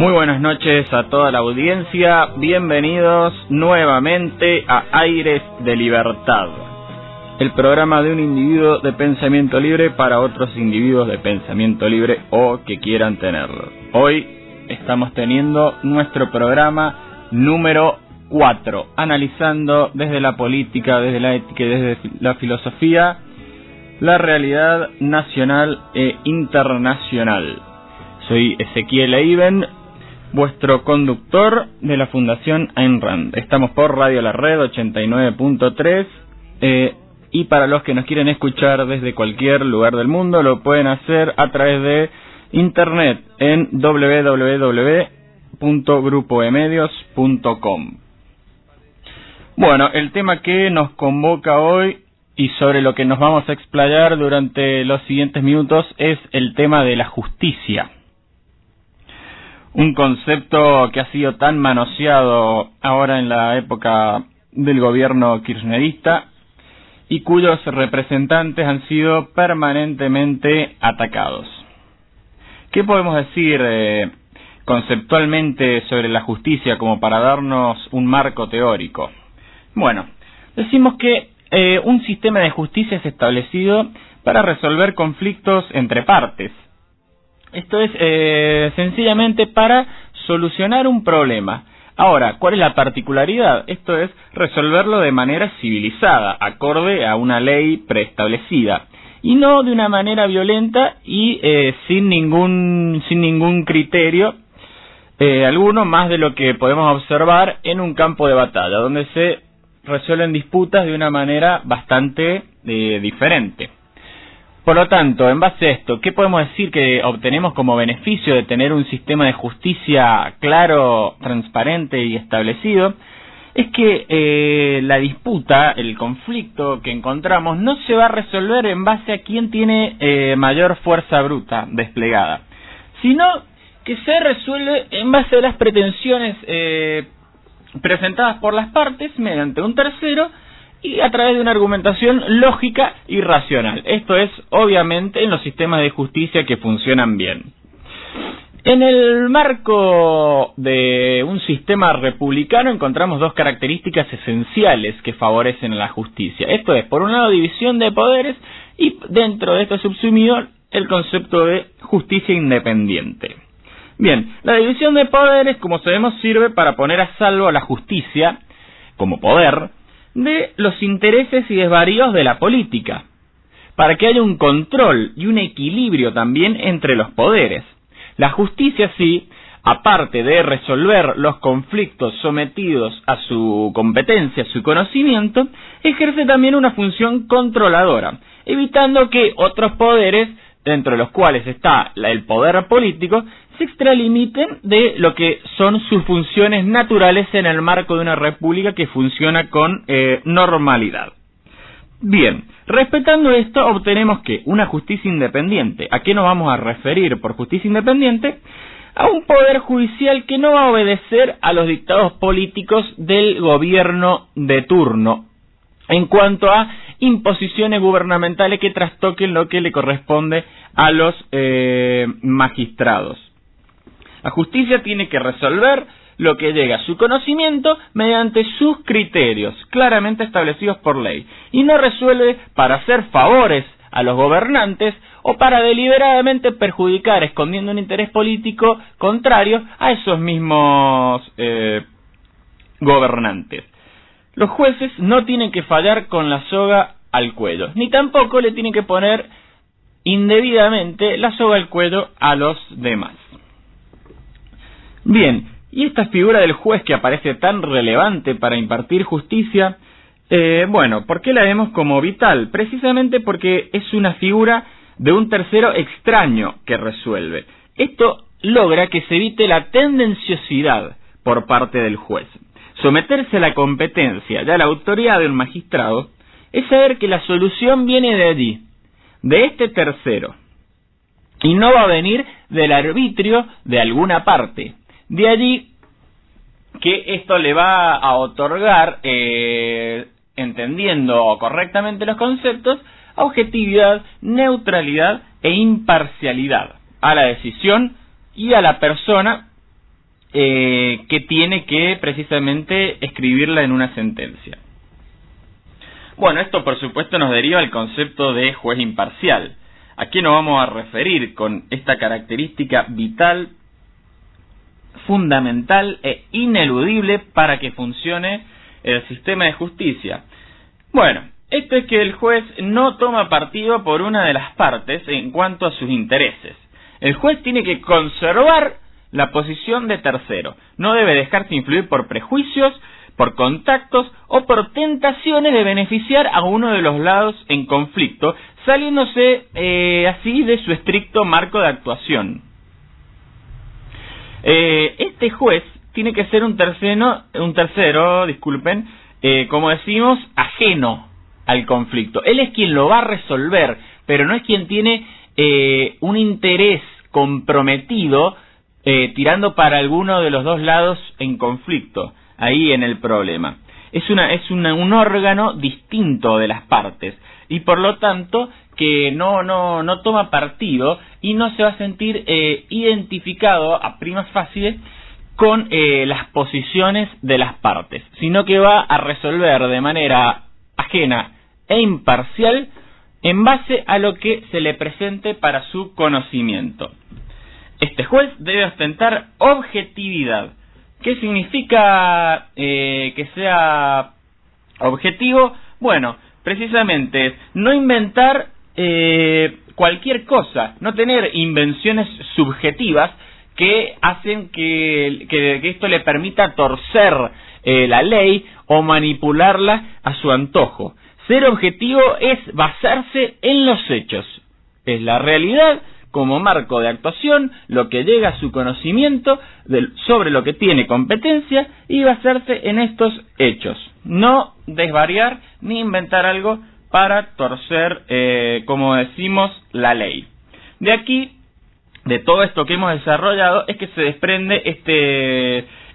Muy buenas noches a toda la audiencia, bienvenidos nuevamente a Aires de Libertad, el programa de un individuo de pensamiento libre para otros individuos de pensamiento libre o que quieran tenerlo. Hoy estamos teniendo nuestro programa número 4, analizando desde la política, desde la ética y desde la filosofía, la realidad nacional e internacional. Soy Ezequiel Eiben, vuestro conductor de la Fundación Ayn Rand. Estamos por Radio La Red 89.3 y para los que nos quieren escuchar desde cualquier lugar del mundo lo pueden hacer a través de internet en www.grupoemedios.com. Bueno, el tema que nos convoca hoy y sobre lo que nos vamos a explayar durante los siguientes minutos es el tema de la justicia. Un concepto que ha sido tan manoseado ahora en la época del gobierno kirchnerista y cuyos representantes han sido permanentemente atacados. ¿Qué podemos decir conceptualmente sobre la justicia como para darnos un marco teórico? Bueno, decimos que un sistema de justicia es establecido para resolver conflictos entre partes. Esto es sencillamente para solucionar un problema. Ahora, ¿cuál es la particularidad? Esto es resolverlo de manera civilizada, acorde a una ley preestablecida, y no de una manera violenta y sin ningún criterio alguno más de lo que podemos observar en un campo de batalla, donde se resuelven disputas de una manera bastante diferente. Por lo tanto, en base a esto, ¿qué podemos decir que obtenemos como beneficio de tener un sistema de justicia claro, transparente y establecido? Es que la disputa, el conflicto que encontramos, no se va a resolver en base a quién tiene mayor fuerza bruta desplegada, sino que se resuelve en base a las pretensiones presentadas por las partes mediante un tercero y a través de una argumentación lógica y racional. Esto es, obviamente, en los sistemas de justicia que funcionan bien. En el marco de un sistema republicano encontramos dos características esenciales que favorecen la justicia. Esto es, por un lado, división de poderes y dentro de esto subsumido el concepto de justicia independiente. Bien, la división de poderes, como sabemos, sirve para poner a salvo a la justicia, como poder, de los intereses y desvaríos de la política, para que haya un control y un equilibrio también entre los poderes. La justicia, sí, aparte de resolver los conflictos sometidos a su competencia, a su conocimiento, ejerce también una función controladora, evitando que otros poderes, dentro de los cuales está el poder político, se extralimiten de lo que son sus funciones naturales en el marco de una república que funciona con normalidad. Bien, respetando esto, obtenemos que una justicia independiente. ¿A qué nos vamos a referir por justicia independiente? A un poder judicial que no va a obedecer a los dictados políticos del gobierno de turno, en cuanto a imposiciones gubernamentales que trastoquen lo que le corresponde a los magistrados. La justicia tiene que resolver lo que llega a su conocimiento mediante sus criterios, claramente establecidos por ley, y no resuelve para hacer favores a los gobernantes o para deliberadamente perjudicar, escondiendo un interés político contrario a esos mismos gobernantes. Los jueces no tienen que fallar con la soga al cuello, ni tampoco le tienen que poner indebidamente la soga al cuello a los demás. Bien, y esta figura del juez que aparece tan relevante para impartir justicia, bueno, ¿por qué la vemos como vital? Precisamente porque es una figura de un tercero extraño que resuelve. Esto logra que se evite la tendenciosidad por parte del juez. Someterse a la competencia y a la autoridad de un magistrado es saber que la solución viene de allí, de este tercero, y no va a venir del arbitrio de alguna parte. De allí que esto le va a otorgar, entendiendo correctamente los conceptos, objetividad, neutralidad e imparcialidad a la decisión y a la persona que tiene que precisamente escribirla en una sentencia. Bueno, esto por supuesto nos deriva al concepto de juez imparcial. ¿A qué nos vamos a referir con esta característica vital, fundamental e ineludible para que funcione el sistema de justicia? Bueno, esto es que el juez no toma partido por una de las partes en cuanto a sus intereses. El juez tiene que conservar la posición de tercero. No debe dejarse influir por prejuicios, por contactos o por tentaciones de beneficiar a uno de los lados en conflicto, saliéndose así de su estricto marco de actuación. Este juez tiene que ser un tercero, como decimos, ajeno al conflicto. Él es quien lo va a resolver, pero no es quien tiene un interés comprometido tirando para alguno de los dos lados en conflicto, ahí en el problema. Es un órgano distinto de las partes y por lo tanto que no toma partido y no se va a sentir identificado a primas fáciles con las posiciones de las partes, sino que va a resolver de manera ajena e imparcial en base a lo que se le presente para su conocimiento. Este juez debe ostentar objetividad. ¿Qué significa que sea objetivo? Bueno, precisamente es no inventar cualquier cosa, no tener invenciones subjetivas que hacen que esto le permita torcer la ley o manipularla a su antojo. Ser objetivo es basarse en los hechos, es la realidad como marco de actuación, lo que llega a su conocimiento sobre lo que tiene competencia y basarse en estos hechos. No desvariar ni inventar algo para torcer, como decimos, la ley. De aquí, de todo esto que hemos desarrollado, es que se desprende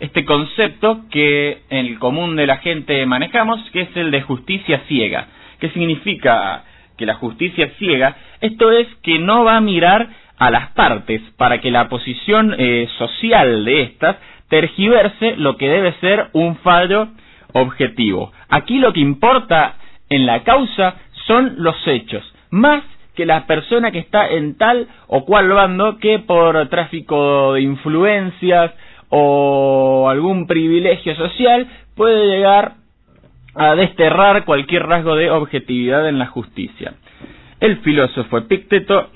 este concepto que en el común de la gente manejamos, que es el de justicia ciega. ¿Qué significa que la justicia ciega? Esto es que no va a mirar a las partes para que la posición social de estas tergiverse lo que debe ser un fallo objetivo. Aquí lo que importa en la causa son los hechos, más que la persona que está en tal o cual bando que por tráfico de influencias o algún privilegio social puede llegar a desterrar cualquier rasgo de objetividad en la justicia. El filósofo Epicteto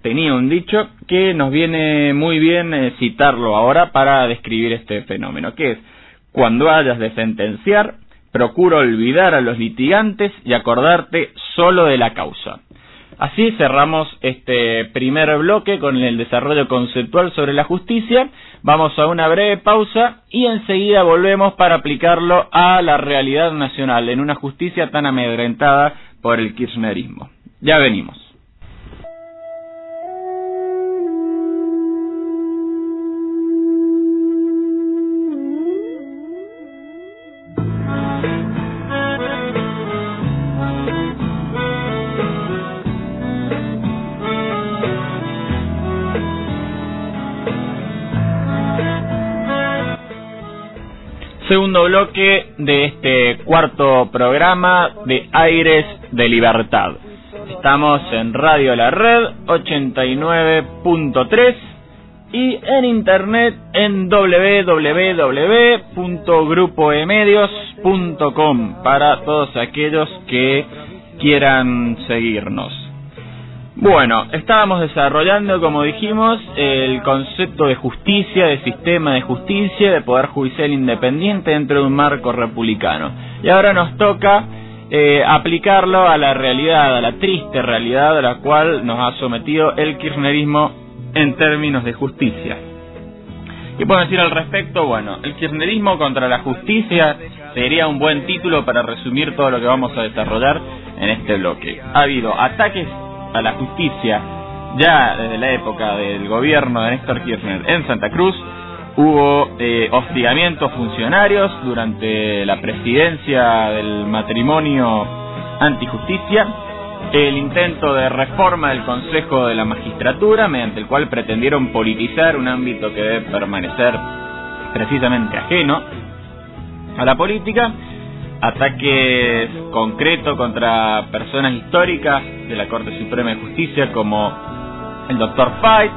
tenía un dicho que nos viene muy bien citarlo ahora para describir este fenómeno, que es: cuando hayas de sentenciar, procura olvidar a los litigantes y acordarte solo de la causa. Así cerramos este primer bloque con el desarrollo conceptual sobre la justicia. Vamos a una breve pausa y enseguida volvemos para aplicarlo a la realidad nacional en una justicia tan amedrentada por el kirchnerismo. Ya venimos. Segundo bloque de este cuarto programa de Aires de Libertad. Estamos en Radio La Red 89.3 y en internet en www.grupoemedios.com para todos aquellos que quieran seguirnos. Bueno, estábamos desarrollando, como dijimos, el concepto de justicia, de sistema de justicia, de poder judicial independiente dentro de un marco republicano. Y ahora nos toca aplicarlo a la realidad, a la triste realidad a la cual nos ha sometido el kirchnerismo en términos de justicia. ¿Qué puedo decir al respecto? Bueno, el kirchnerismo contra la justicia sería un buen título para resumir todo lo que vamos a desarrollar en este bloque. Ha habido ataques a la justicia ya desde la época del gobierno de Néstor Kirchner en Santa Cruz. Hubo hostigamientos funcionarios durante la presidencia del matrimonio antijusticia, el intento de reforma del Consejo de la Magistratura, mediante el cual pretendieron politizar un ámbito que debe permanecer precisamente ajeno a la política, ataques concretos contra personas históricas de la Corte Suprema de Justicia como el Dr. Fite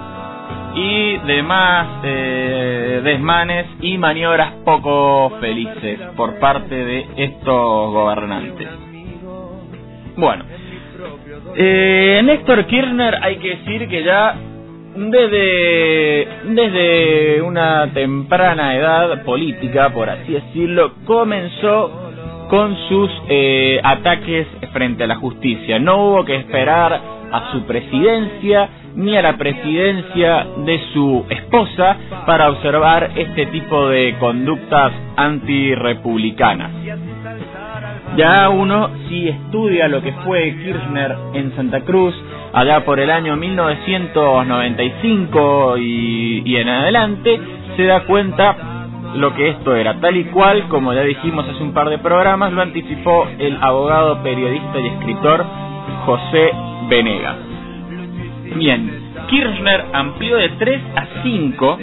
y demás desmanes y maniobras poco felices por parte de estos gobernantes. Bueno, Néstor Kirchner, hay que decir que ya desde una temprana edad política, por así decirlo, comenzó con sus ataques frente a la justicia. No hubo que esperar a su presidencia ni a la presidencia de su esposa para observar este tipo de conductas antirrepublicanas. Ya uno, si estudia lo que fue Kirchner en Santa Cruz allá por el año 1995 y en adelante, se da cuenta lo que esto era, tal y cual, como ya dijimos hace un par de programas, lo anticipó el abogado, periodista y escritor José Venegas. Bien, Kirchner amplió de 3 a 5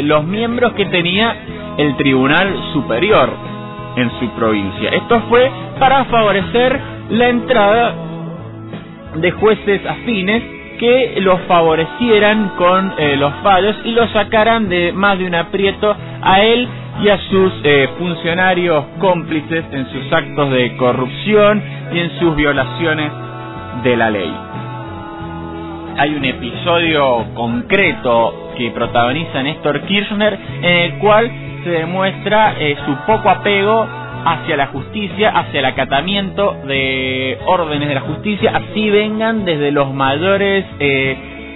los miembros que tenía el Tribunal Superior en su provincia. Esto fue para favorecer la entrada de jueces afines que los favorecieran con los fallos y los sacaran de más de un aprieto a él y a sus funcionarios cómplices en sus actos de corrupción y en sus violaciones de la ley. Hay un episodio concreto que protagoniza Néstor Kirchner en el cual se demuestra su poco apego hacia la justicia, hacia el acatamiento de órdenes de la justicia, así vengan desde los mayores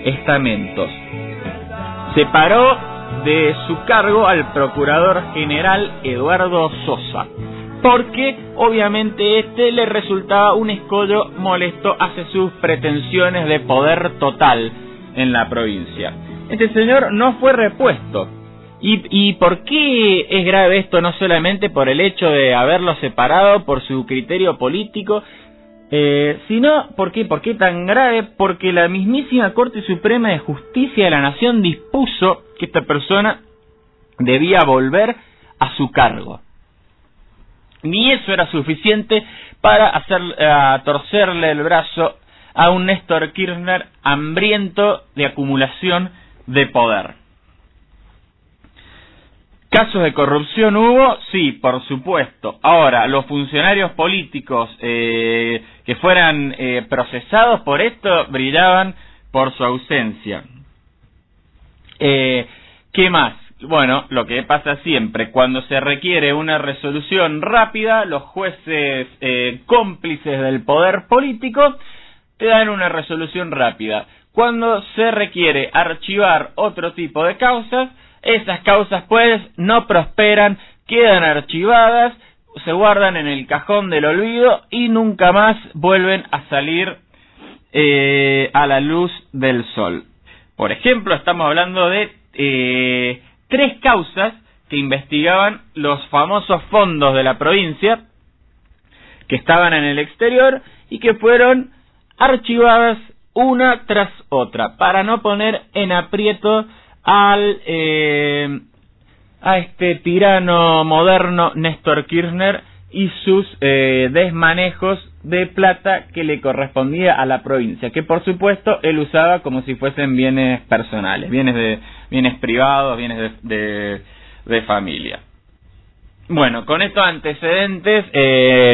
estamentos. Separó de su cargo al procurador general Eduardo Sosa, porque obviamente le resultaba un escollo molesto hacia sus pretensiones de poder total en la provincia. Este señor no fue repuesto. ¿Y por qué es grave esto? No solamente por el hecho de haberlo separado por su criterio político, sino, ¿por qué tan grave? Porque la mismísima Corte Suprema de Justicia de la Nación dispuso que esta persona debía volver a su cargo. Ni eso era suficiente para torcerle el brazo a un Néstor Kirchner hambriento de acumulación de poder. ¿Casos de corrupción hubo? Sí, por supuesto. Ahora, los funcionarios políticos que fueran procesados por esto brillaban por su ausencia. ¿Qué más? Bueno, lo que pasa siempre, cuando se requiere una resolución rápida, los jueces cómplices del poder político te dan una resolución rápida. Cuando se requiere archivar otro tipo de causas, esas causas pues no prosperan, quedan archivadas, se guardan en el cajón del olvido y nunca más vuelven a salir a la luz del sol. Por ejemplo, estamos hablando de 3 causas que investigaban los famosos fondos de la provincia que estaban en el exterior y que fueron archivadas una tras otra para no poner en aprieto a este tirano moderno Néstor Kirchner y sus desmanejos de plata que le correspondía a la provincia, que por supuesto él usaba como si fuesen bienes personales, bienes privados, bienes de familia. Bueno, con estos antecedentes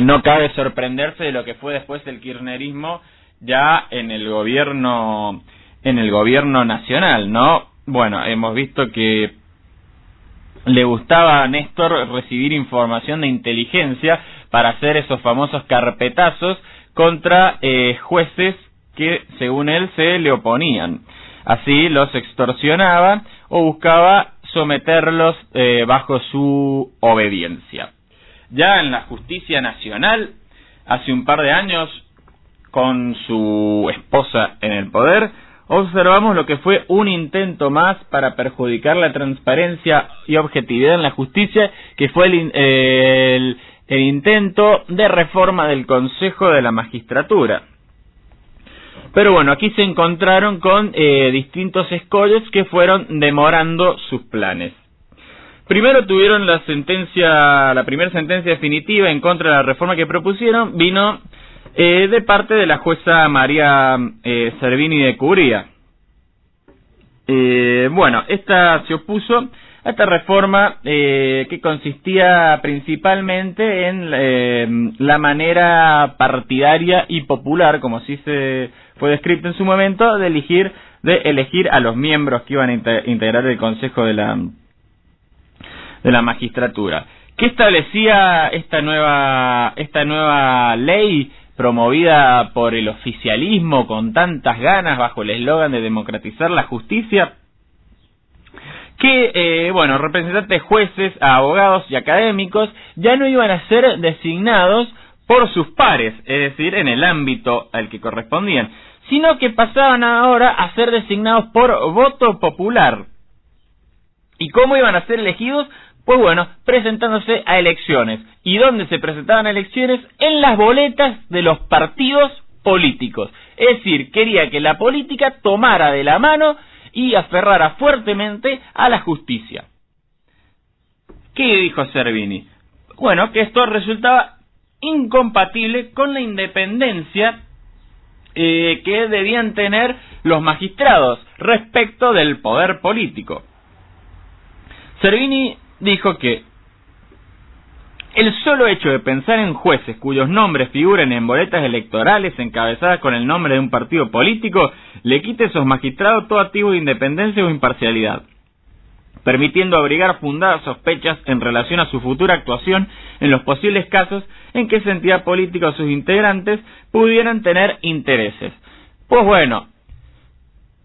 no cabe sorprenderse de lo que fue después el kirchnerismo ya en el gobierno nacional, ¿no? Bueno, hemos visto que le gustaba a Néstor recibir información de inteligencia para hacer esos famosos carpetazos contra jueces que, según él, se le oponían. Así los extorsionaba o buscaba someterlos bajo su obediencia. Ya en la justicia nacional, hace un par de años, con su esposa en el poder, observamos lo que fue un intento más para perjudicar la transparencia y objetividad en la justicia, que fue el intento de reforma del Consejo de la Magistratura. Pero bueno, aquí se encontraron con distintos escollos que fueron demorando sus planes. Primero tuvieron la primera sentencia definitiva en contra de la reforma que propusieron, vino de parte de la jueza María Servini de Cubría. Esta se opuso a esta reforma que consistía principalmente en la manera partidaria y popular, como así se fue descrito en su momento, de elegir a los miembros que iban a integrar el Consejo de la Magistratura. ¿Qué establecía esta nueva ley promovida por el oficialismo con tantas ganas bajo el eslogan de democratizar la justicia? Que, representantes, jueces, abogados y académicos ya no iban a ser designados por sus pares, es decir, en el ámbito al que correspondían, sino que pasaban ahora a ser designados por voto popular. ¿Y cómo iban a ser elegidos? Pues presentándose a elecciones. ¿Y dónde se presentaban a elecciones? En las boletas de los partidos políticos. Es decir, quería que la política tomara de la mano y aferrara fuertemente a la justicia. ¿Qué dijo Servini? Que esto resultaba incompatible con la independencia que debían tener los magistrados respecto del poder político. Servini dijo que el solo hecho de pensar en jueces cuyos nombres figuren en boletas electorales encabezadas con el nombre de un partido político le quita a esos magistrados todo activo de independencia o imparcialidad, permitiendo abrigar fundadas sospechas en relación a su futura actuación en los posibles casos en que esa entidad política o sus integrantes pudieran tener intereses.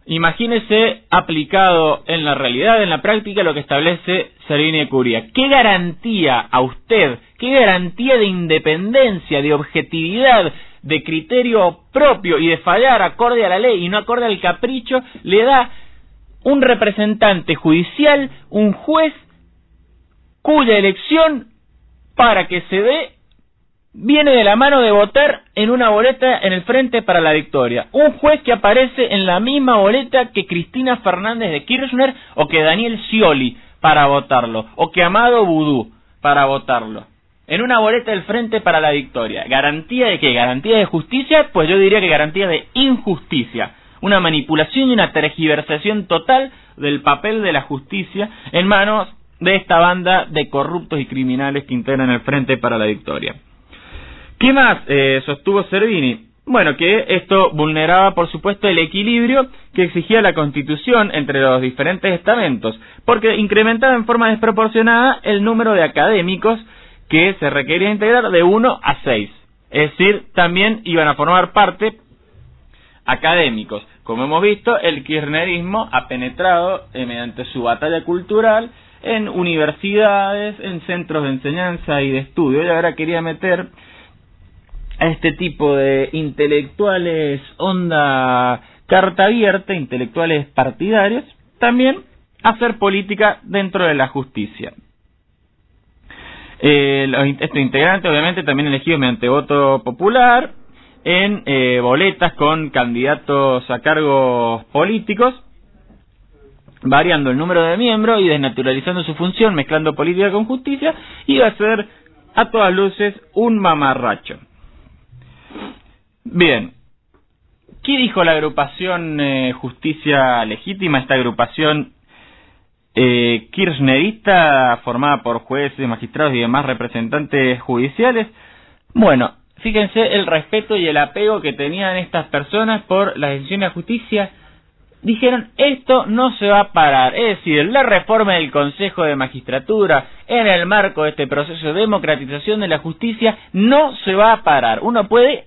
Imagínese aplicado en la realidad, en la práctica, lo que establece Servini de Cubría. ¿Qué garantía a usted, qué garantía de independencia, de objetividad, de criterio propio y de fallar acorde a la ley y no acorde al capricho le da un representante judicial, un juez, cuya elección, para que se dé, viene de la mano de votar en una boleta en el Frente para la Victoria? Un juez que aparece en la misma boleta que Cristina Fernández de Kirchner o que Daniel Scioli para votarlo, o que Amado Boudou para votarlo. En una boleta del Frente para la Victoria. ¿Garantía de qué? ¿Garantía de justicia? Pues yo diría que garantía de injusticia. Una manipulación y una tergiversación total del papel de la justicia en manos de esta banda de corruptos y criminales que integran el Frente para la Victoria. ¿Qué más sostuvo Servini? Que esto vulneraba, por supuesto, el equilibrio que exigía la Constitución entre los diferentes estamentos, porque incrementaba en forma desproporcionada el número de académicos que se requería integrar de 1 a 6. Es decir, también iban a formar parte académicos. Como hemos visto, el kirchnerismo ha penetrado mediante su batalla cultural en universidades, en centros de enseñanza y de estudio, y ahora quería meter a este tipo de intelectuales onda carta abierta, intelectuales partidarios, también hacer política dentro de la justicia. Estos integrantes obviamente también elegidos mediante voto popular, en boletas con candidatos a cargos políticos, variando el número de miembros y desnaturalizando su función, mezclando política con justicia, iba a ser a todas luces un mamarracho. Bien, ¿qué dijo la agrupación Justicia Legítima, esta agrupación kirchnerista formada por jueces, magistrados y demás representantes judiciales? Fíjense el respeto y el apego que tenían estas personas por las decisiones de justicia. Dijeron, esto no se va a parar, es decir, la reforma del Consejo de Magistratura en el marco de este proceso de democratización de la justicia no se va a parar. Uno puede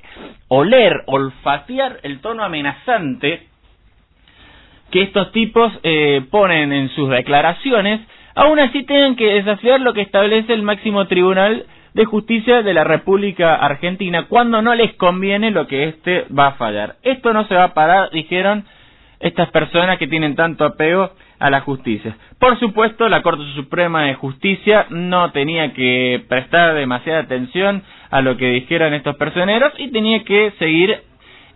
oler, olfatear el tono amenazante que estos tipos ponen en sus declaraciones, aún así tienen que desafiar lo que establece el máximo tribunal de justicia de la República Argentina cuando no les conviene lo que éste va a fallar. Esto no se va a parar, dijeron estas personas que tienen tanto apego a la justicia. Por supuesto, la Corte Suprema de Justicia no tenía que prestar demasiada atención a lo que dijeran estos personeros y tenía que seguir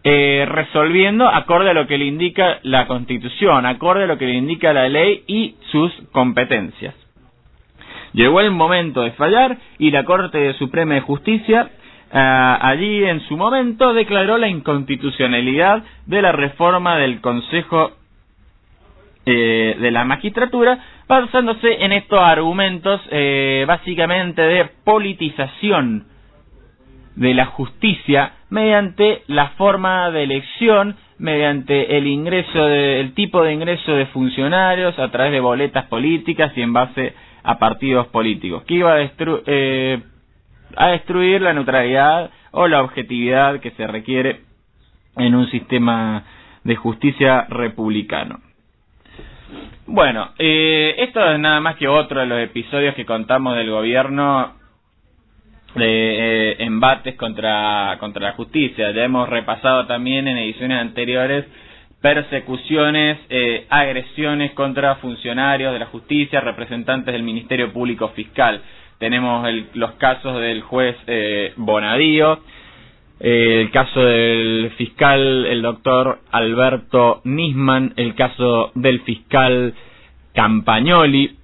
resolviendo acorde a lo que le indica la Constitución, acorde a lo que le indica la ley y sus competencias. Llegó el momento de fallar y la Corte Suprema de Justicia allí en su momento declaró la inconstitucionalidad de la reforma del Consejo de la Magistratura, basándose en estos argumentos básicamente de politización de la justicia mediante la forma de elección, mediante el tipo de ingreso de funcionarios a través de boletas políticas y en base a partidos políticos, que iba a destruir la neutralidad o la objetividad que se requiere en un sistema de justicia republicano. Bueno, esto es nada más que otro de los episodios que contamos del gobierno de embates contra la justicia. Ya hemos repasado también en ediciones anteriores persecuciones, agresiones contra funcionarios de la justicia, representantes del Ministerio Público Fiscal. Tenemos los casos del juez Bonadío, el caso del fiscal, el doctor Alberto Nisman, el caso del fiscal Campagnoli,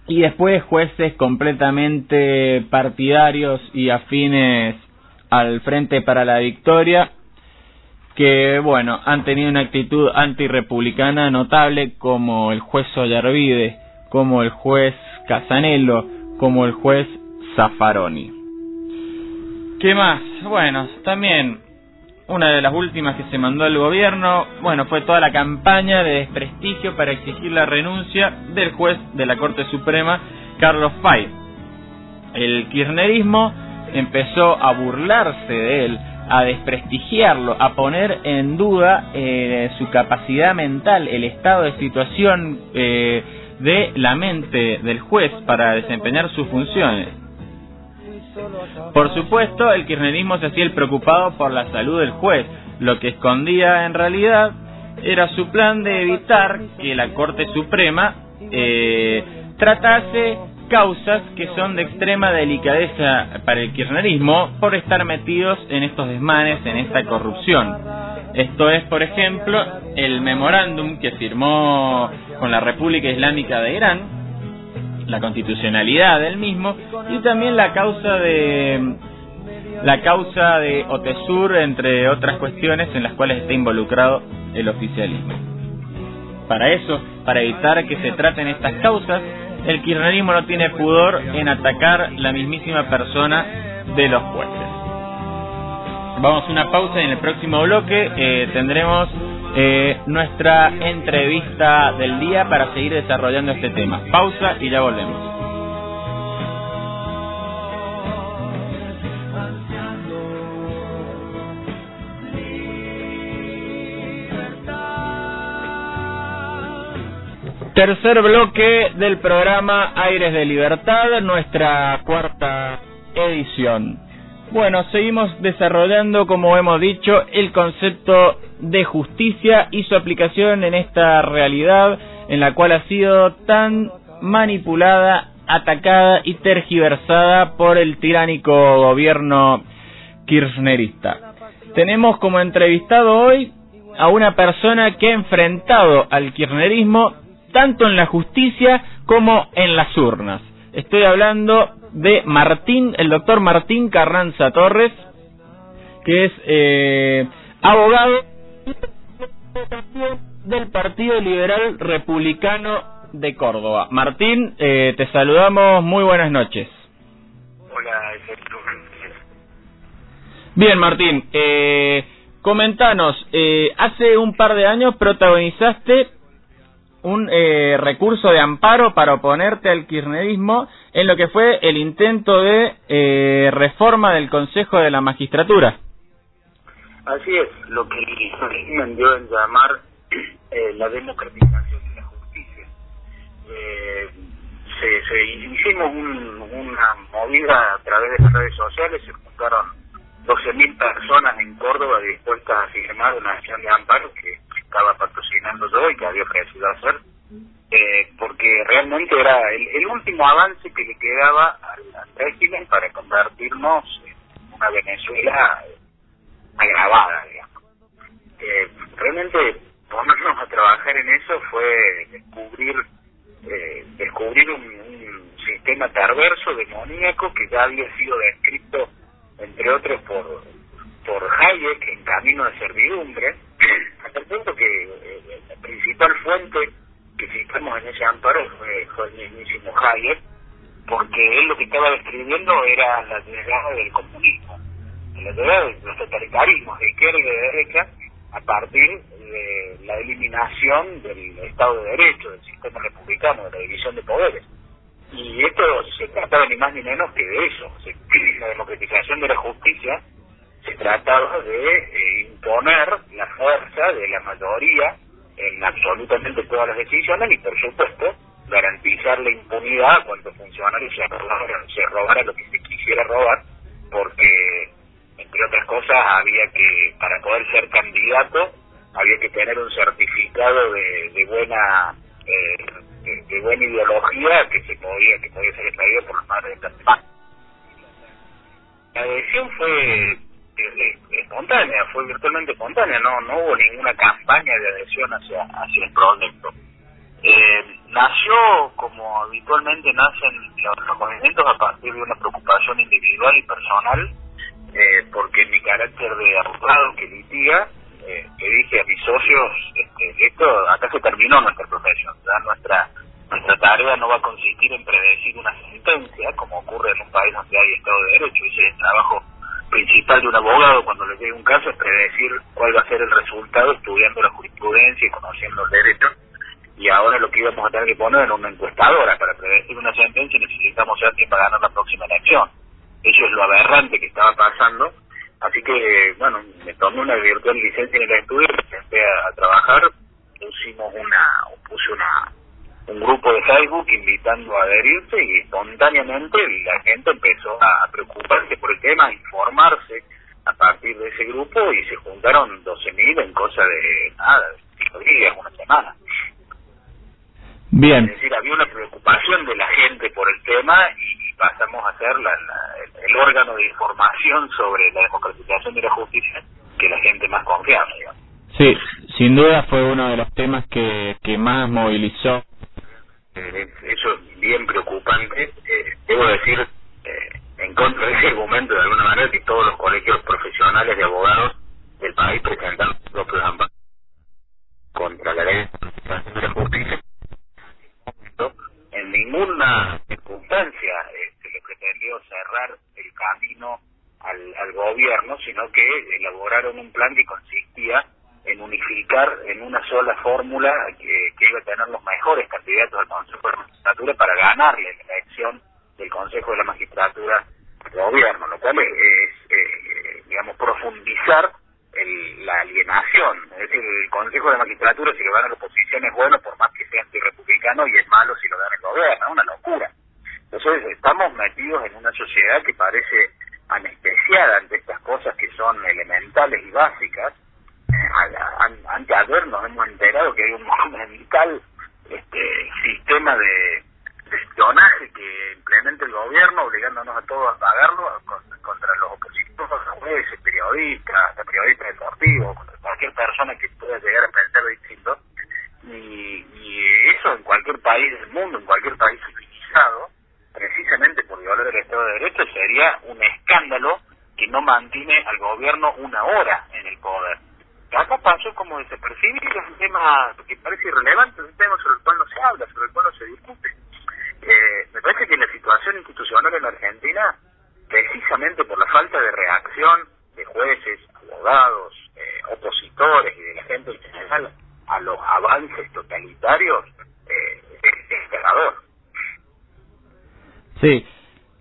y después jueces completamente partidarios y afines al Frente para la Victoria, que bueno, han tenido una actitud antirrepublicana notable, como el juez Ollarvide, como el juez Casanello, como el juez Zaffaroni. ¿Qué más? Bueno, también una de las últimas que se mandó el gobierno, bueno, fue toda la campaña de desprestigio para exigir la renuncia del juez de la Corte Suprema, Carlos Fay. El kirchnerismo empezó a burlarse de él, a desprestigiarlo, a poner en duda su capacidad mental, el estado de situación de la mente del juez para desempeñar sus funciones. Por supuesto, el kirchnerismo se hacía el preocupado por la salud del juez, lo que escondía en realidad era su plan de evitar que la Corte Suprema tratase causas que son de extrema delicadeza para el kirchnerismo por estar metidos en estos desmanes, en esta corrupción. Esto es, por ejemplo, el memorándum que firmó con la República Islámica de Irán, la constitucionalidad del mismo, y también la causa de Otesur, entre otras cuestiones en las cuales está involucrado el oficialismo. Para eso, para evitar que se traten estas causas, el kirchnerismo no tiene pudor en atacar la mismísima persona de los jueces. Vamos a una pausa y en el próximo bloque tendremos nuestra entrevista del día para seguir desarrollando este tema. Pausa y ya volvemos. Tercer bloque del programa Aires de Libertad, nuestra cuarta edición. Bueno, seguimos desarrollando, como hemos dicho, el concepto de justicia y su aplicación en esta realidad en la cual ha sido tan manipulada, atacada y tergiversada por el tiránico gobierno kirchnerista. Tenemos como entrevistado hoy a una persona que ha enfrentado al kirchnerismo tanto en la justicia como en las urnas. Estoy hablando de Martín, el doctor Martín Carranza Torres, que es abogado del Partido Liberal Republicano de Córdoba. Martín, te saludamos, muy buenas noches. Hola, bien, Martín, comentanos, hace un par de años protagonizaste un recurso de amparo para oponerte al kirchnerismo en lo que fue el intento de reforma del Consejo de la Magistratura. Así es, lo que el kirchnerismo dio en llamar la democratización de la justicia. Hicimos una movida a través de las redes sociales, se juntaron 12.000 personas en Córdoba dispuestas a firmar una acción de amparo que estaba patrocinando yo y que había ofrecido hacer, porque realmente era el último avance que le quedaba al régimen para convertirnos en una Venezuela agravada, digamos. Realmente ponernos a trabajar en eso fue descubrir un sistema perverso, demoníaco, que ya había sido descrito, entre otros, por Hayek en Camino de Servidumbre, hasta el punto que la principal fuente que citamos en ese amparo fue el mismísimo Hayek, porque él lo que estaba describiendo era la llegada del comunismo, la llegada de los totalitarismos de izquierda y de derecha a partir de la eliminación del Estado de Derecho, del sistema republicano, de la división de poderes. Y esto se trataba ni más ni menos que de eso. La democratización de la justicia se trataba de imponer la fuerza de la mayoría en absolutamente todas las decisiones y, por supuesto, garantizar la impunidad a cuantos funcionarios se robara lo que se quisiera robar, porque, entre otras cosas, había que, para poder ser candidato, había que tener un certificado de buena ideología que podía ser extraído por los padres de la. La adhesión fue espontánea, fue virtualmente espontánea, no hubo ninguna campaña de adhesión hacia el proyecto. Nació, como habitualmente nacen los movimientos, a partir de una preocupación individual y personal, porque en mi carácter de abogado que litiga, le dije a mis socios, acá se terminó nuestra profesión, ¿verdad? Nuestra tarea no va a consistir en predecir una sentencia, como ocurre en un país donde hay Estado de Derecho. Ese es el trabajo principal de un abogado cuando le llega un caso, es predecir cuál va a ser el resultado estudiando la jurisprudencia y conociendo el derecho. Y ahora lo que íbamos a tener que poner en una encuestadora para predecir una sentencia, necesitamos ser quien va a ganar la próxima elección. Eso es lo aberrante que estaba pasando. Así que, bueno, me tomé una virtual licencia en el estudio, empecé a trabajar, puse un grupo de Facebook invitando a adherirse y espontáneamente la gente empezó a preocuparse por el tema, a informarse a partir de ese grupo y se juntaron 12.000 en cosa de nada, 5 días, una semana. Bien. Es decir, había una preocupación de la gente por el tema y pasamos a ser el órgano de información sobre la democratización de la justicia que la gente más confiaba, digamos. Sí, sin duda fue uno de los temas que más movilizó. Eso es bien preocupante. Debo decir, en contra de ese argumento, de alguna manera, que todos los colegios profesionales de abogados del país presentaron sus propios amparos contra la ley de la justicia. En ninguna circunstancia se le pretendió cerrar el camino al gobierno, sino que elaboraron un plan que consistía en unificar en una sola fórmula que iba a tener los mejores candidatos al Consejo de la Magistratura para ganarle la elección del Consejo de la Magistratura al gobierno, lo cual es digamos, profundizar la alienación. Es decir, el Consejo de la Magistratura, si lo gana la oposición, es bueno por más que sea antirrepublicano, y es malo si lo gana el gobierno. Es una locura. Entonces estamos metidos en una sociedad que parece anestesiada ante estas cosas que son elementales y básicas. Anteayer nos hemos enterado que hay un monumental sistema de espionaje que implementa el gobierno, obligándonos a todos a pagarlo contra los opositores, jueces, periodistas deportivos, contra cualquier persona que pueda llegar a pensar distinto. Y eso en cualquier país del mundo, en cualquier país civilizado, precisamente por violar el Estado de Derecho, sería un escándalo que no mantiene al gobierno una hora en el poder. Acá pasó como desapercibido, es un tema que parece irrelevante, un tema sobre el cual no se habla, sobre el cual no se discute. Me parece que la situación institucional en Argentina, precisamente por la falta de reacción de jueces, abogados, opositores y de la gente en general a los avances totalitarios, es desgarrador. Sí,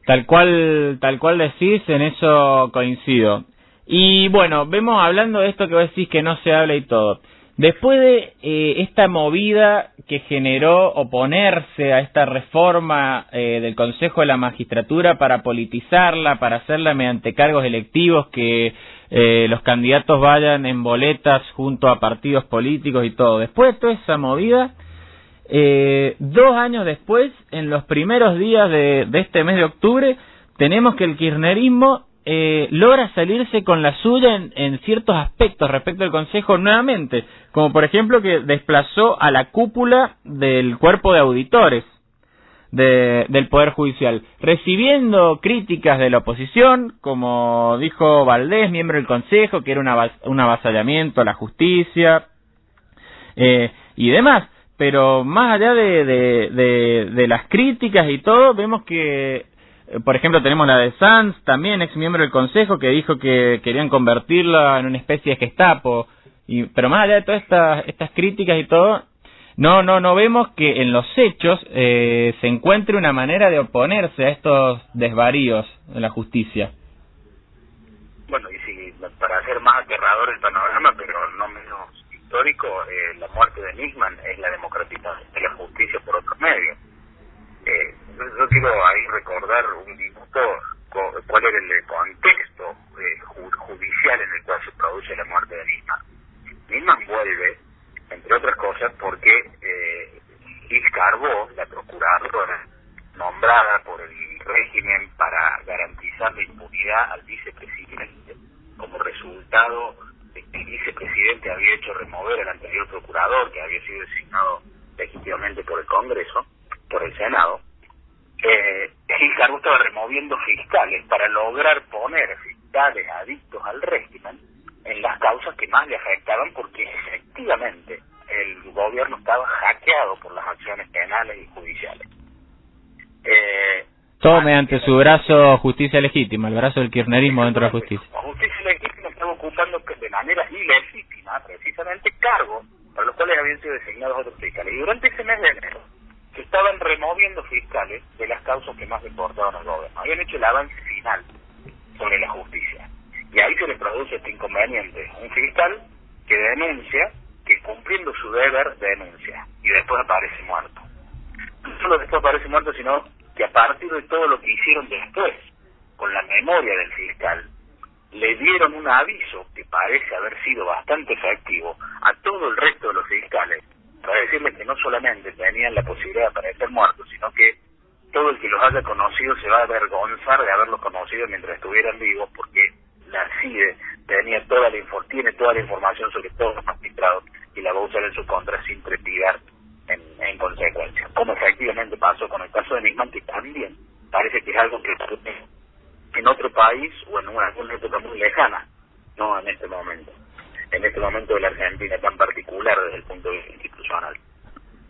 tal cual decís, en eso coincido. Y bueno, vemos hablando de esto que vos decís que no se habla y todo. Después de esta movida que generó oponerse a esta reforma del Consejo de la Magistratura para politizarla, para hacerla mediante cargos electivos, que los candidatos vayan en boletas junto a partidos políticos y todo. Después de toda esa movida, 2 años después, en los primeros días de este mes de octubre, tenemos que el kirchnerismo logra salirse con la suya en ciertos aspectos respecto al Consejo nuevamente, como por ejemplo que desplazó a la cúpula del cuerpo de auditores. del Poder Judicial, recibiendo críticas de la oposición, como dijo Valdés, miembro del Consejo, que era un avasallamiento a la justicia, y demás. Pero más allá de las críticas y todo, vemos que, por ejemplo, tenemos la de Sanz, también ex miembro del Consejo, que dijo que querían convertirla en una especie de Gestapo. Pero más allá de todas estas críticas y todo, no vemos que en los hechos se encuentre una manera de oponerse a estos desvaríos de la justicia. Bueno, y si para hacer más aterrador el panorama, pero no menos histórico, la muerte de Nisman es la democratización de la justicia por otros medios. Yo quiero ahí recordar un minuto cuál era el contexto judicial en el cual se produce la muerte de Nisman. Nisman vuelve, entre otras cosas, porque Liz Carbó, la procuradora nombrada por el régimen para garantizar la impunidad al vicepresidente, como resultado de que el vicepresidente había hecho remover al anterior procurador, que había sido designado legítimamente por el Congreso, por el Senado. Liz Carbó estaba removiendo fiscales para lograr poner fiscales adictos al régimen en las causas que más le afectaban, porque efectivamente el gobierno estaba hackeado por las acciones penales y judiciales. Todo mediante su brazo justicia legítima, el brazo del kirchnerismo dentro de la justicia. Justicia legítima estaba ocupando de manera ilegítima precisamente cargos para los cuales habían sido designados otros fiscales. Y durante ese mes de enero se estaban removiendo fiscales de las causas que más le importaban al gobierno. Habían hecho el avance final sobre la justicia. Y ahí se le produce este inconveniente. Un fiscal que denuncia, que cumpliendo su deber denuncia, y después aparece muerto. No solo después aparece muerto, sino que a partir de todo lo que hicieron después, con la memoria del fiscal, le dieron un aviso que parece haber sido bastante efectivo a todo el resto de los fiscales, para decirles que no solamente tenían la posibilidad de aparecer muertos, sino que todo el que los haya conocido se va a avergonzar de haberlos conocido mientras estuvieran vivos, porque la CIDE tiene toda la información sobre todos los magistrados y la va a usar en su contra sin trepidar en consecuencia. Como efectivamente pasó con el caso de Nisman, que también parece que es algo que en otro país o en una época muy lejana, no en este momento de la Argentina tan particular desde el punto de vista institucional.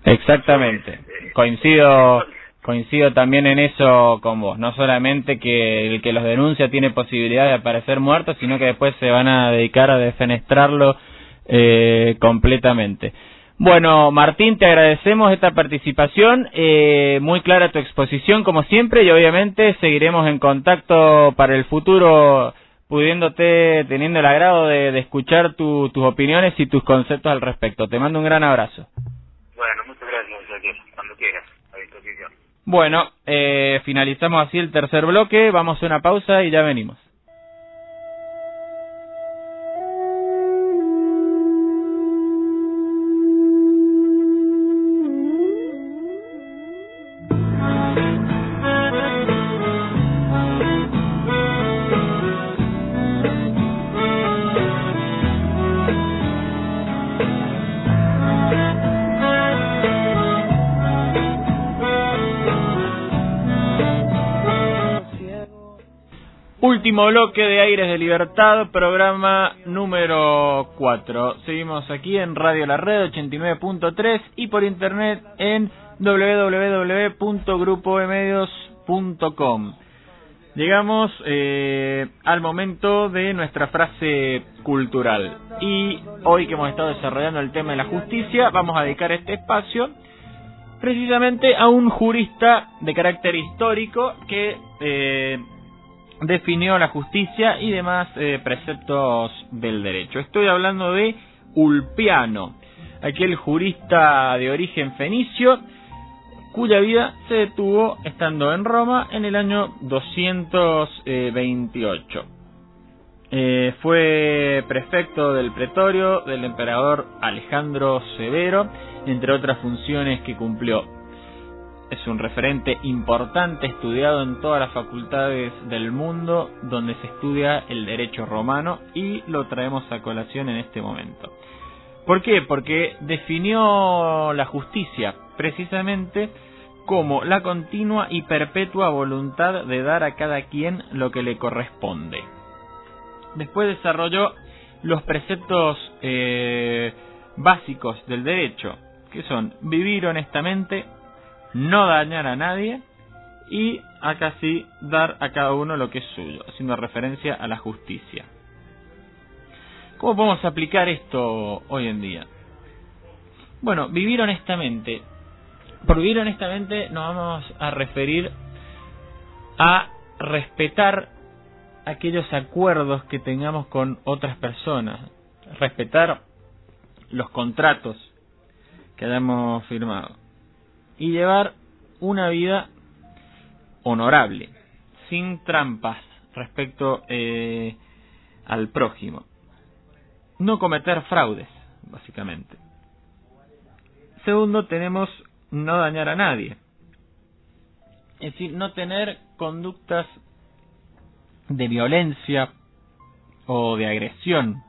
Exactamente. Coincido también en eso con vos. No solamente que el que los denuncia tiene posibilidad de aparecer muerto, sino que después se van a dedicar a defenestrarlo completamente. Bueno, Martín, te agradecemos esta participación, muy clara tu exposición como siempre, y obviamente seguiremos en contacto para el futuro, teniendo el agrado de escuchar tus opiniones y tus conceptos al respecto. Te mando un gran abrazo. Bueno, muchas gracias, cuando quieras, a disposición. Bueno, finalizamos así el tercer bloque, vamos a una pausa y ya venimos. Último bloque de Aires de Libertad, programa número 4. Seguimos aquí en Radio La Red 89.3 y por internet en www.grupoemedios.com. Llegamos al momento de nuestra frase cultural. Y hoy que hemos estado desarrollando el tema de la justicia, vamos a dedicar este espacio precisamente a un jurista de carácter histórico que definió la justicia y demás preceptos del derecho. Estoy hablando de Ulpiano, aquel jurista de origen fenicio cuya vida se detuvo estando en Roma en el año 228. Fue prefecto del pretorio del emperador Alejandro Severo, entre otras funciones que cumplió. Es un referente importante estudiado en todas las facultades del mundo donde se estudia el derecho romano y lo traemos a colación en este momento. ¿Por qué? Porque definió la justicia precisamente como la continua y perpetua voluntad de dar a cada quien lo que le corresponde. Después desarrolló los preceptos básicos del derecho, que son vivir honestamente, no dañar a nadie y acá sí dar a cada uno lo que es suyo, haciendo referencia a la justicia. ¿Cómo podemos aplicar esto hoy en día? Bueno, vivir honestamente. Por vivir honestamente nos vamos a referir a respetar aquellos acuerdos que tengamos con otras personas, respetar los contratos que hayamos firmado y llevar una vida honorable, sin trampas respecto al prójimo. No cometer fraudes, básicamente. Segundo, tenemos no dañar a nadie. Es decir, no tener conductas de violencia o de agresión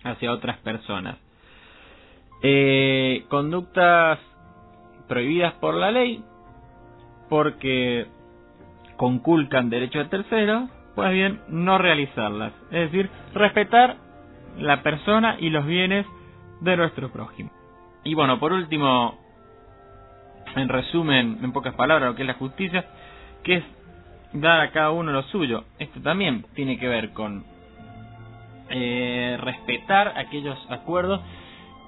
hacia otras personas. Conductas prohibidas por la ley porque conculcan derechos de terceros, pues bien, no realizarlas. Es decir, respetar la persona y los bienes de nuestro prójimo. Y bueno, por último, en resumen, en pocas palabras, lo que es la justicia, que es dar a cada uno lo suyo. Esto también tiene que ver con respetar aquellos acuerdos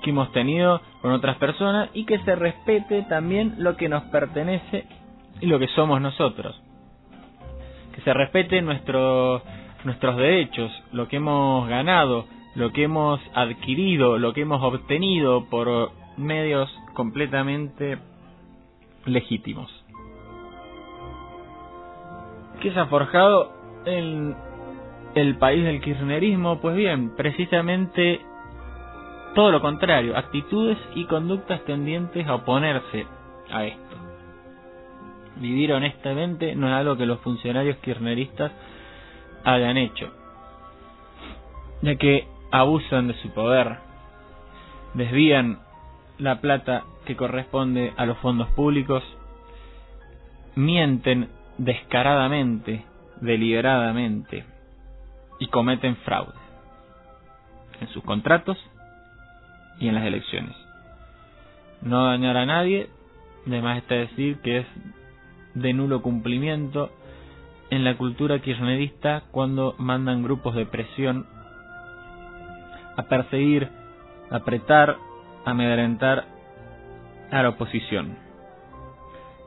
que hemos tenido con otras personas y que se respete también lo que nos pertenece y lo que somos nosotros. Que se respete nuestros derechos, lo que hemos ganado, lo que hemos adquirido, lo que hemos obtenido por medios completamente legítimos. ¿Qué se ha forjado en el país del kirchnerismo? Pues bien, precisamente todo lo contrario, actitudes y conductas tendientes a oponerse a esto. Vivir honestamente no es algo que los funcionarios kirchneristas hayan hecho, ya que abusan de su poder, desvían la plata que corresponde a los fondos públicos, mienten descaradamente, deliberadamente y cometen fraude en sus contratos y en las elecciones. No dañar a nadie, además está decir que es de nulo cumplimiento en la cultura kirchnerista cuando mandan grupos de presión a perseguir, apretar, amedrentar a la oposición.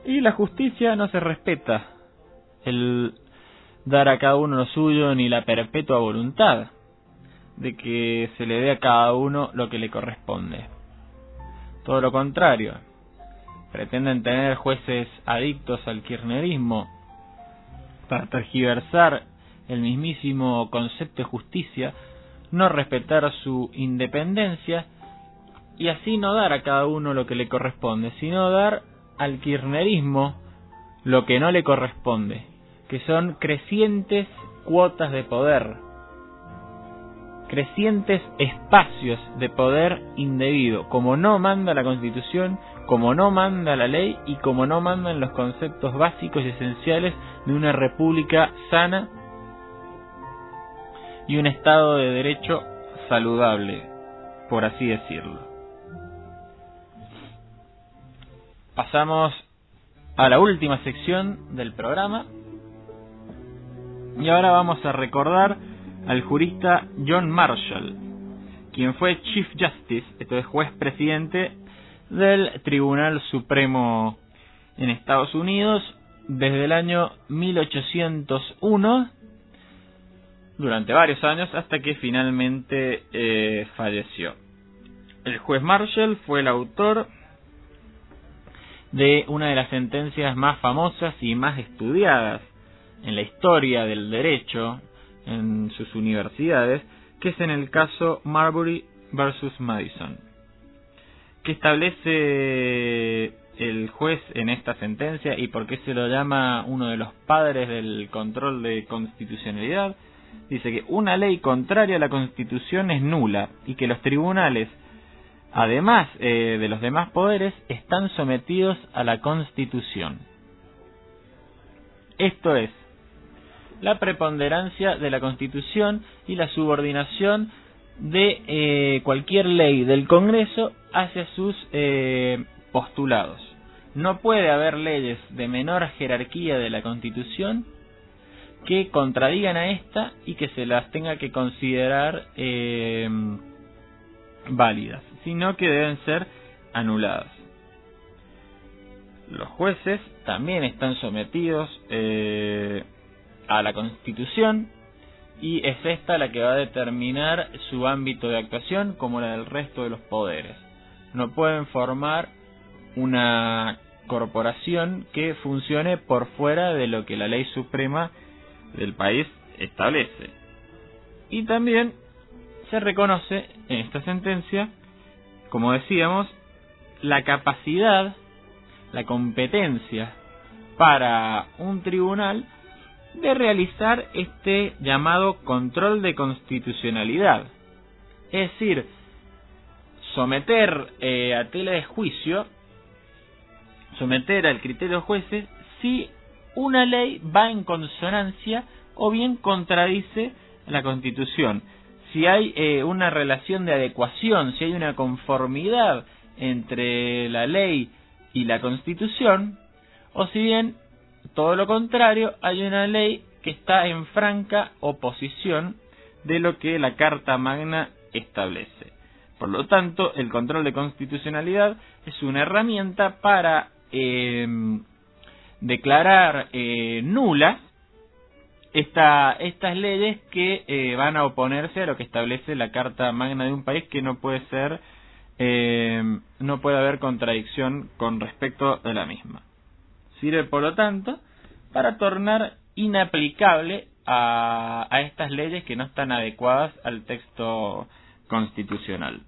Y la justicia no se respeta el dar a cada uno lo suyo ni la perpetua voluntad de que se le dé a cada uno lo que le corresponde. Todo lo contrario, pretenden tener jueces adictos al kirchnerismo para tergiversar el mismísimo concepto de justicia, no respetar su independencia y así no dar a cada uno lo que le corresponde, sino dar al kirchnerismo lo que no le corresponde, que son crecientes cuotas de poder, crecientes espacios de poder indebido, como no manda la Constitución, como no manda la ley y como no mandan los conceptos básicos y esenciales de una república sana y un Estado de Derecho saludable, por así decirlo. Pasamos a la última sección del programa y ahora vamos a recordar al jurista John Marshall, quien fue Chief Justice, esto es juez presidente del Tribunal Supremo en Estados Unidos desde el año 1801 durante varios años hasta que finalmente falleció. El juez Marshall fue el autor de una de las sentencias más famosas y más estudiadas en la historia del derecho en sus universidades, que es en el caso Marbury versus Madison. ¿Qué establece el juez en esta sentencia y por qué se lo llama uno de los padres del control de constitucionalidad? Dice que una ley contraria a la Constitución es nula y que los tribunales además de los demás poderes, están sometidos a la Constitución. Esto es, la preponderancia de la Constitución y la subordinación de cualquier ley del Congreso hacia sus postulados. No puede haber leyes de menor jerarquía de la Constitución que contradigan a esta y que se las tenga que considerar válidas, sino que deben ser anuladas. Los jueces también están sometidos a la Constitución, y es esta la que va a determinar su ámbito de actuación como la del resto de los poderes. No pueden formar una corporación que funcione por fuera de lo que la ley suprema del país establece. Y también se reconoce en esta sentencia, como decíamos, la capacidad, la competencia para un tribunal de realizar este llamado control de constitucionalidad. Es decir, someter a tela de juicio, someter al criterio de los jueces si una ley va en consonancia o bien contradice la Constitución. Si hay una relación de adecuación, si hay una conformidad entre la ley y la Constitución, o si bien, todo lo contrario, hay una ley que está en franca oposición de lo que la Carta Magna establece. Por lo tanto, el control de constitucionalidad es una herramienta para declarar nulas estas leyes que van a oponerse a lo que establece la Carta Magna de un país, que no puede ser, no puede haber contradicción con respecto de la misma. Sirve, por lo tanto, para tornar inaplicable a estas leyes que no están adecuadas al texto constitucional.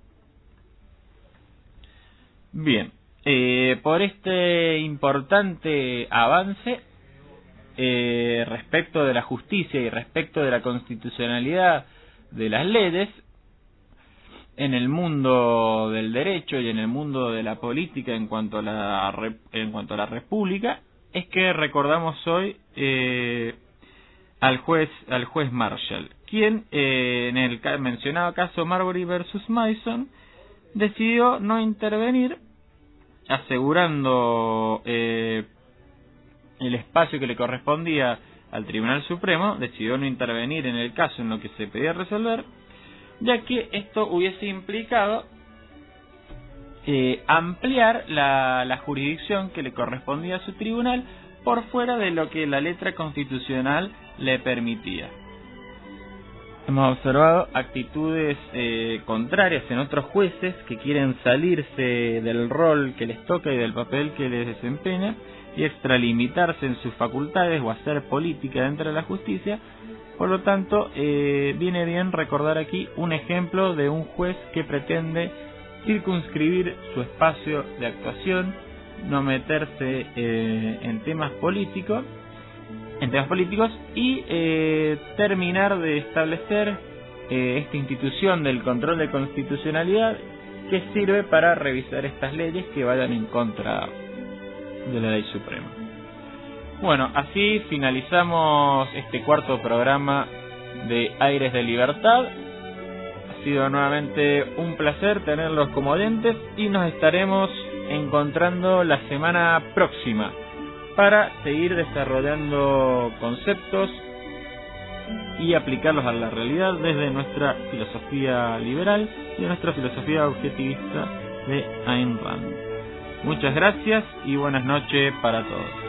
Bien, por este importante avance respecto de la justicia y respecto de la constitucionalidad de las leyes en el mundo del derecho y en el mundo de la política en cuanto a la república, es que recordamos hoy al juez Marshall, quien en el mencionado caso Marbury versus Madison decidió no intervenir, asegurando el espacio que le correspondía al Tribunal Supremo. Decidió no intervenir en el caso en lo que se pedía resolver, ya que esto hubiese implicado ampliar la jurisdicción que le correspondía a su tribunal por fuera de lo que la letra constitucional le permitía. Hemos observado actitudes contrarias en otros jueces que quieren salirse del rol que les toca y del papel que les desempeña y extralimitarse en sus facultades o hacer política dentro de la justicia. Por lo tanto, viene bien recordar aquí un ejemplo de un juez que pretende circunscribir su espacio de actuación, no meterse en temas políticos y terminar de establecer esta institución del control de constitucionalidad que sirve para revisar estas leyes que vayan en contra de la ley suprema. Bueno, así finalizamos este cuarto programa de Aires de Libertad. Ha sido nuevamente un placer tenerlos como oyentes y nos estaremos encontrando la semana próxima para seguir desarrollando conceptos y aplicarlos a la realidad desde nuestra filosofía liberal y nuestra filosofía objetivista de Ayn Rand. Muchas gracias y buenas noches para todos.